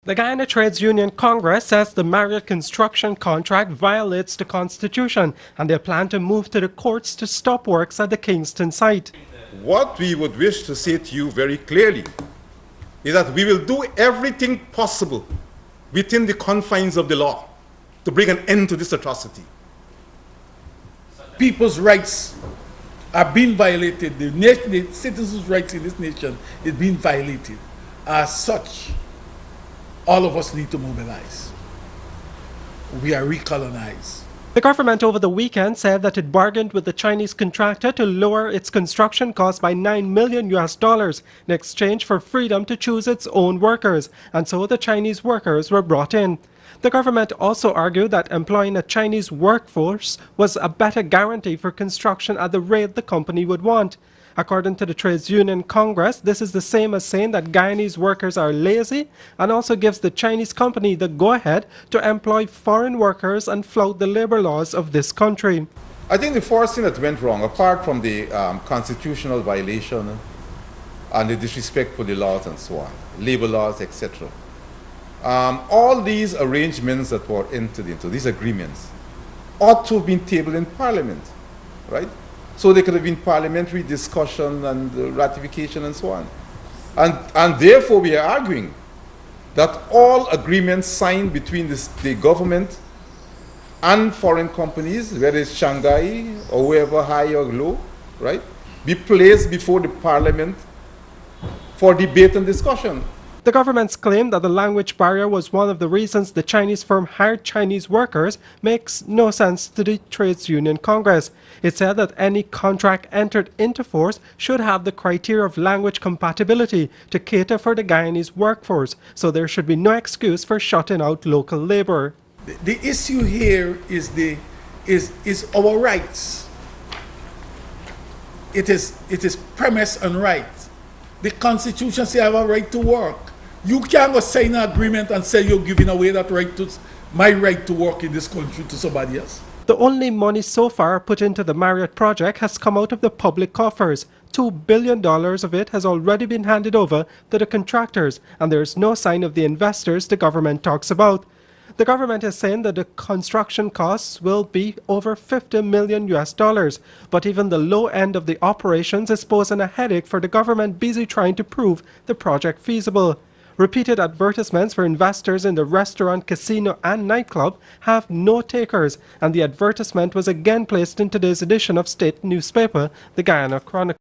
The Guyana Trades Union Congress says the Marriott construction contract violates the Constitution and they plan to move to the courts to stop works at the Kingston site. What we would wish to say to you very clearly is that we will do everything possible within the confines of the law to bring an end to this atrocity. People's rights are being violated. The citizens' rights in this nation is being violated. As such, all of us need to mobilize. We are recolonized. The government over the weekend said that it bargained with the Chinese contractor to lower its construction costs by $9 million in exchange for freedom to choose its own workers, and so the Chinese workers were brought in. The government also argued that employing a Chinese workforce was a better guarantee for construction at the rate the company would want. According to the Trades Union Congress, this is the same as saying that Guyanese workers are lazy and also gives the Chinese company the go-ahead to employ foreign workers and flout the labor laws of this country. I think the first thing that went wrong, apart from the constitutional violation and the disrespect for the laws and so on, labor laws, etc., all these arrangements that were entered into, these agreements, ought to have been tabled in Parliament, right? So there could have been parliamentary discussion and ratification and so on. And therefore we are arguing that all agreements signed between the government and foreign companies, whether it's Shanghai or wherever, high or low, right, be placed before the Parliament for debate and discussion. The government's claim that the language barrier was one of the reasons the Chinese firm hired Chinese workers makes no sense to the Trades Union Congress. It said that any contract entered into force should have the criteria of language compatibility to cater for the Guyanese workforce, so there should be no excuse for shutting out local labor. The issue here is our rights. It is premise on rights. The Constitution says I have a right to work. You can't go sign an agreement and say you're giving away that right to my right to work in this country to somebody else. The only money so far put into the Marriott project has come out of the public coffers. $2 billion of it has already been handed over to the contractors, and there is no sign of the investors the government talks about. The government is saying that the construction costs will be over $50 million, but even the low end of the operations is posing a headache for the government busy trying to prove the project feasible. Repeated advertisements for investors in the restaurant, casino and nightclub have no takers, and the advertisement was again placed in today's edition of state newspaper, the Guyana Chronicle.